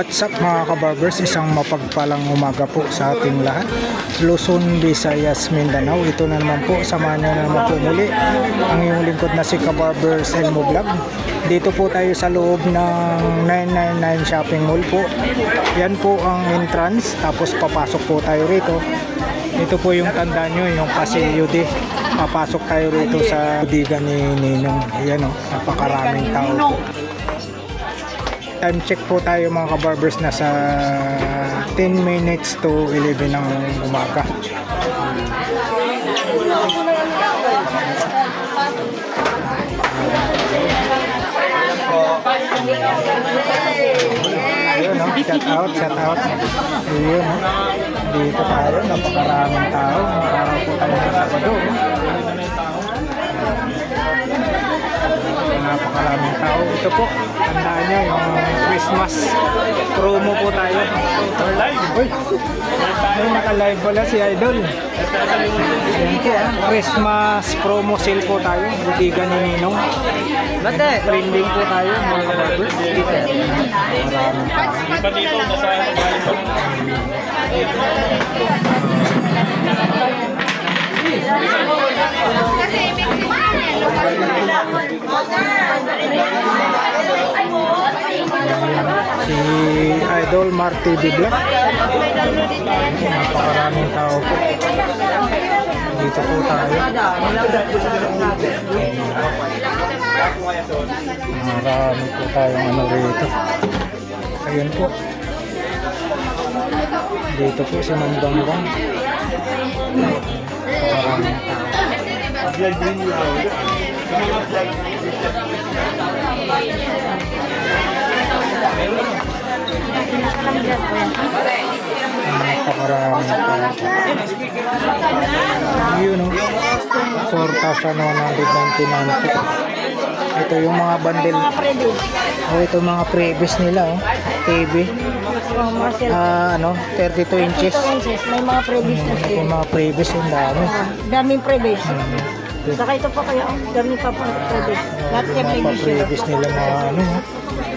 What's up mga kabarbers, isang mapagpalang umaga po sa ating lahat. Luzon, Visayas, Mindanao. Ito na naman po, samahan nyo na naman po muli ang iyong lingkod na si Kabarbers Elmo Vlog. Dito po tayo sa loob ng 999 Shopping Mall po. Yan po ang entrance, tapos papasok po tayo rito. Ito po yung tanda nyo, yung Pasilyo D. Papasok tayo rito sa budiga ni Ninong. Ayan o, napakaraming tao po. Time check po tayo mga kabarbers, nasa 10 minutes to 11 ng umaga. Ayun o, shout out. Ayun o, dito tayo, napakaraming tao. Araw po tayo sa Sabado. Napakaraming tao. Ito po, tandaan nyo, yung Christmas promo po tayo. Uy, may naka-live pala si Idol. Yan po, Christmas promo sale po tayo. Butigan ni Ninong. Trending po tayo mga kabarbers. Maraming tao. Si Idol Marty Bigla. Napakaraming tao po. Dito po tayo. Marami po tayong ano rito. Ayun po. Dito po si Mandonggong. Maraming tao. Napakaraming tao. Yun o, 4,199 po. Ito yung mga bundle. Ito yung mga previous nila o. TV. 32 inches. May mga previous na siya. Yung mga previous yung dami. Daming previous. Saka ito pa kaya, daming pa previous. Lahat yung previous. Previous nila na ano.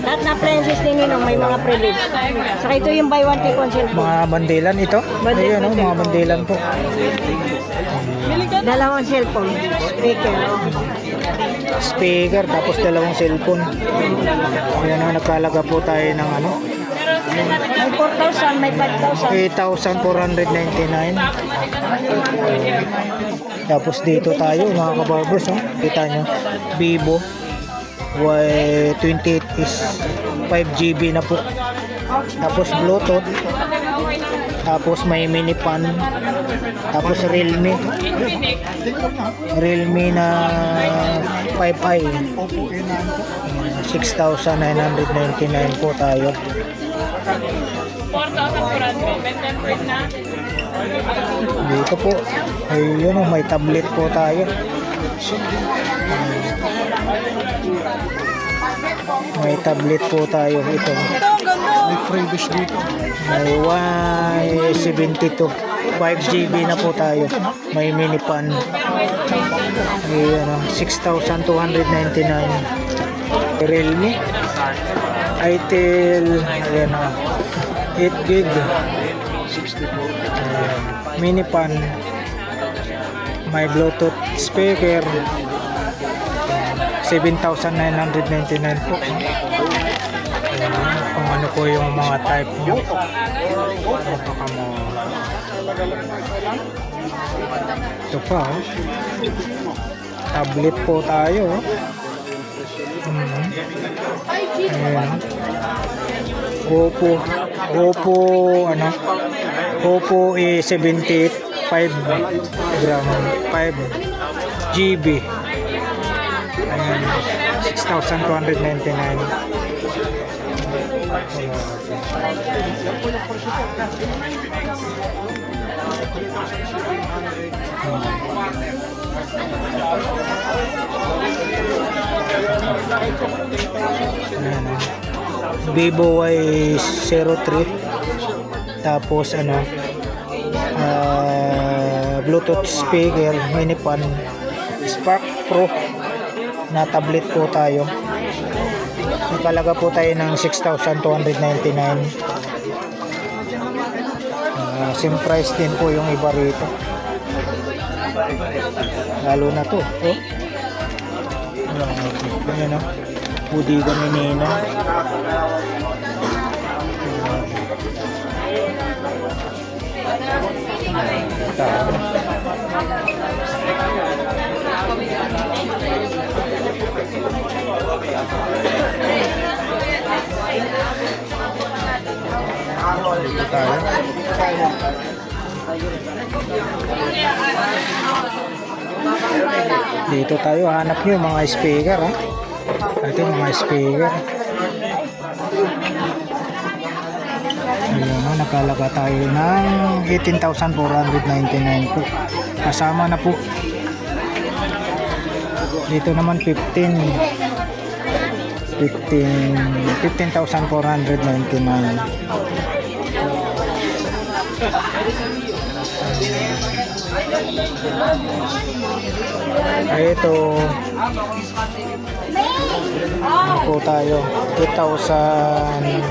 Lahat na princess ni Ninong may mga previous. Saka ito yung buy one take one sale po. Mga bandilan ito. Ayun o, mga bandilan po. Dalawang cellphone. Speaker. Speaker, tapos dalawang cellphone. Ayan o, nagkalaga po tayo ng ano. May 4,000, may 5,000. 8,499. Tapos dito tayo mga kabarbers, oh. Kita nyo, Vivo Y28 is 5GB na po. Tapos Bluetooth. Tapos may mini pan. Tapos Realme na 5i. 6,999 po tayo. 4,400 na. Dito po, ayun oh, may tablet po tayo. May tablet po tayo ito. May previous dito. May Y72 5GB na po tayo. May mini pan. Ayun oh, 6,299. Realme Itel, ayan o, 8GB, mini pan, may Bluetooth speaker, 7,999 po. Kung ano po yung mga type nyo. Ito pa oh. Tablet po tayo oh. Ayan. Oppo A78 5GB. Ayan, 6,299. Vivo Y03, tapos Bluetooth speaker, mini pan, Spark Pro na tablet po tayo. Nakalaga po tayo ng 6,299. Same price din po yung iba rito. Lalo na to. Oh. Ayan o. Budiga ni Nino. Dito tayo hanap nyo mga speaker ha. Ito mga speaker. Ayan, nakalaga tayo ng 18,499 po. Kasama na po. Dito naman 15,499. Ito ano po tayo 8,999.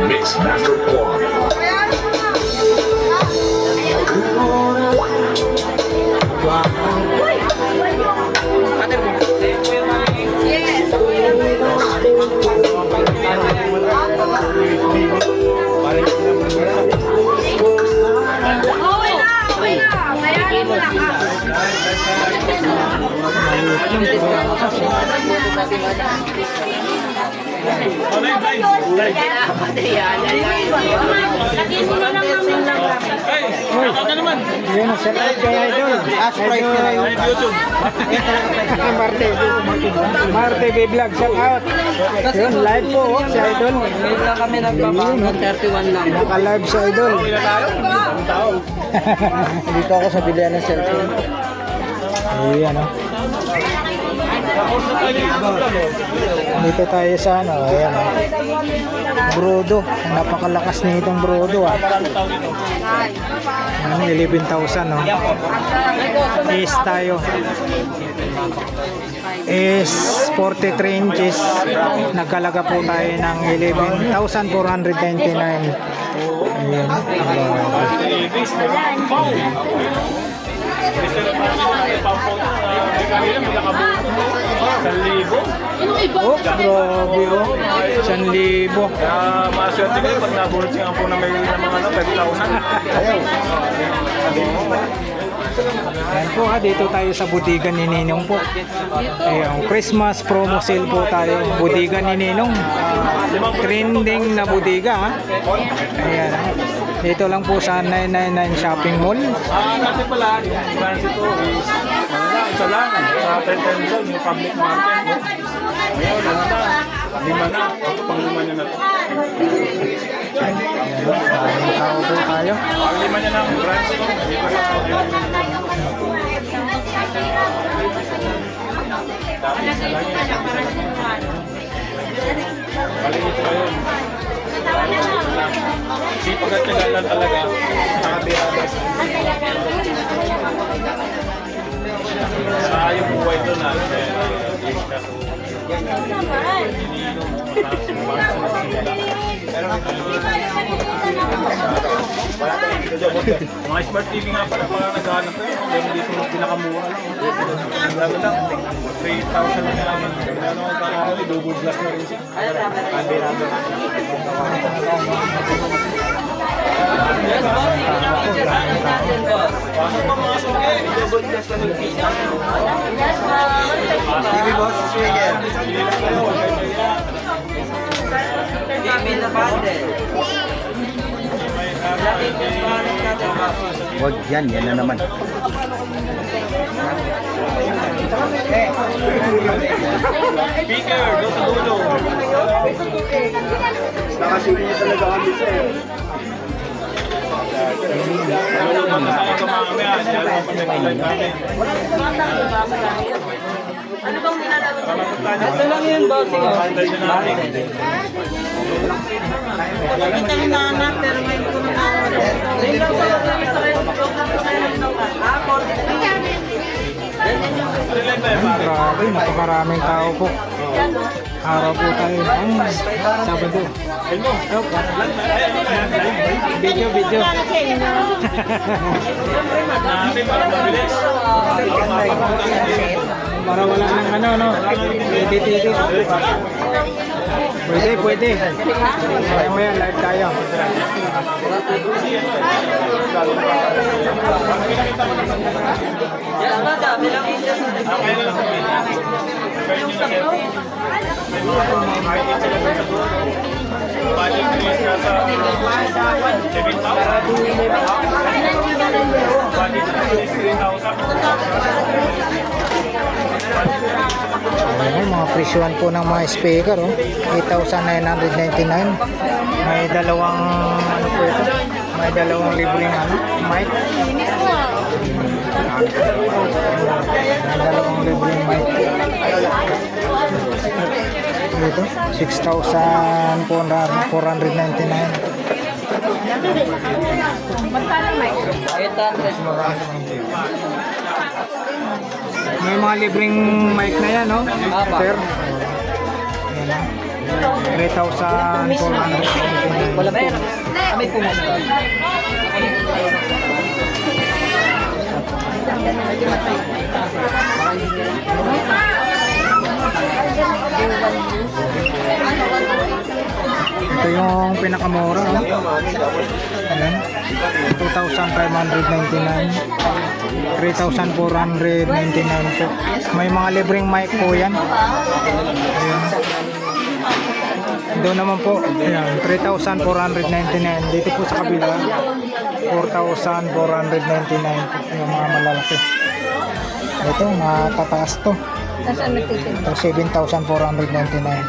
Mix Master Quad. Yun, set up kay Idol. YouTube. Marte B Vlog, shout out. Yun, live po si Idol. Ngayon lang kami nagpapakot, 31 lang. Naka-live si Idol. Dito ako sa bilihan ng cellphone. Ayan o. Dito tayo sa ano, ayan o. Brodo. Napakalakas nitong brodo ah. Ano, 11,000 no. Is tayo. Is 43 inches. Nagkalaga po tayo ng 11,499. Ayan. Oh, grabe oh. 1,000. Kaya maswerte kayo pag nabulot siya po na may mga 5,000. Ayaw. Ayan po ha, dito tayo sa budiga ni Ninong po. Ayan, Christmas promo sale po tayo. Budiga ni Ninong. Trending na budiga ha. Ayan. Dito lang po sa 999 Shopping Mall. Dati pala, yung branch ito is isa lang. Sa Tenzel, yung public market. Ngayon, ano na? 5 na. Pang-5 niya na ito. Maraming tao po tayo. Pang-5 niya na ang branch ito. Dito lang. Paligid pa yun. Sipag at tiyaga lang talaga. Nakabirada. Yung buhay doon na. Mga smart TV nga pala naghahanap ko yun. Yung dito ng pinakamura lang. Lalo lang, 3,000 na naman. Ano ang kakakali, double glass na rin siya. Kabirada. TV boss, swigger. TV na bundle. Wag yan, yan na naman. Speaker, doon sa dulo. Nakasili niya talaga kami sa'yo. Ano sa akin mamaya, yan ang pag-live namin. Ito lang yun, bossing. Kita ni Nana, pero ngayon ko na Grabe, napakaraming tao po. Araw po tayo ng Sabado. Video. Namin para mabilis. Para wala nang ano, no? Edit. Pwede. Maya live tayo. Yes, madam. Ilang inches na rin. Okay na lang kami. May mga market sila sa dulo. Budget release na sa 7,000. Budget release 3,000. Ayan, mga presyuhan po ng mga speaker, oh. 8,999. May dalawang ano po ito? May dalawang libreng ano, mic. May dalawang libreng mic. Ito, 6,499. May mga libreng mic na yan, no? Sir. Ayan, 3,499. Wala ba yan? May pumusta. Ito yung pinakamura, no? Ayan. 2,599. 3,499 po. May mga libreng mic po yan. Ayan. Doon naman po, ayan, 3,499. Dito po sa kabila, 4,499 po yung mga malalaki. Ito, matataas to. Nasaan nagtitin? Ito, 7,499.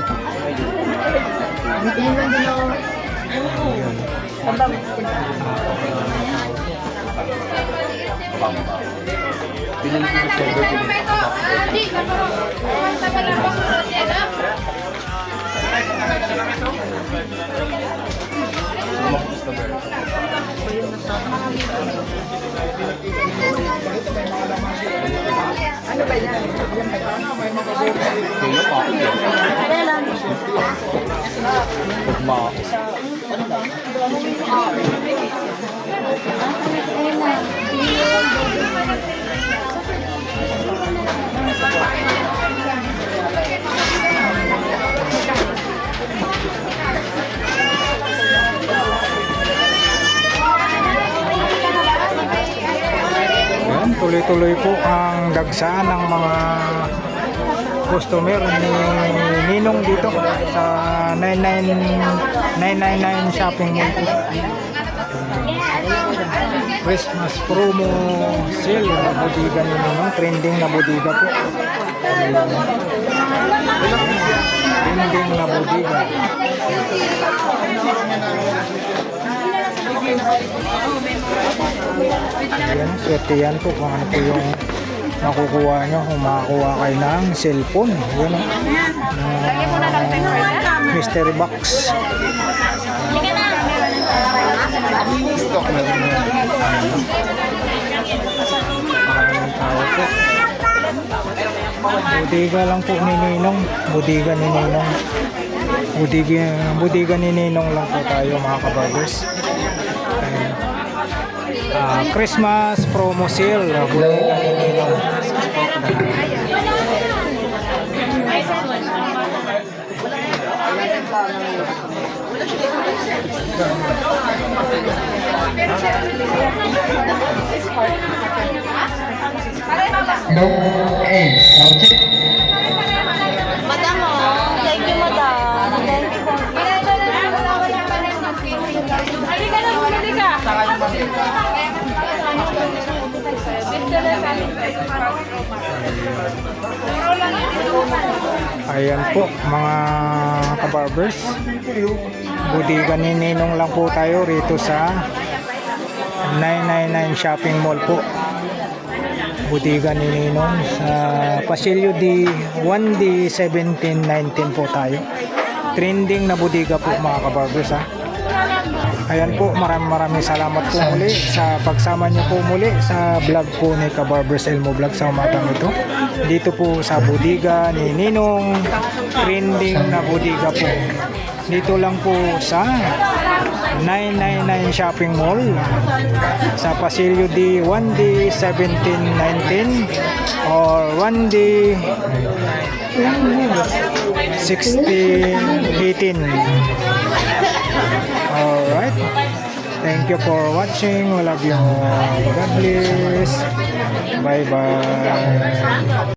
Ayan, tuloy-tuloy po ang dagsaan ng mga customer ni Ninong dito sa 999 shopping mall po. Christmas promo sale na bodega ni Ninong, trending na bodega po. Trending na bodega. Ayan, swerte yan po kung ano po yung makukuha nyo kung makakuha kayo ng cellphone. Yan, mystery box. Maraming tao po. Bodega lang po ni Ninong. Bodega ni Ninong. Bodega ni Ninong lang po tayo mga kabagers. Christmas promo sale. Bodega ni Ninong. Madam, oh. Thank you, madam. Thank you po. Halika na, halika. Ayan po mga kabarbers. Bodega ni Ninong lang po tayo rito sa 999 Shopping Mall po. Budiga ni Ninong sa Pasilyo D 1D 1719 po tayo. Trending na budiga po mga kabarbers ha. Ayan po, maraming salamat po muli sa pagsama niyo po muli sa vlog po ni Kabarbers Elmo Vlog sa umagang ito. Dito po sa budiga ni Ninong, trending na budiga po. Dito lang po sa 999 Shopping Mall sa Pasilyo D 1D 1719 or 1D 1618. Alright. Thank you for watching. We love you all. God bless. Bye bye.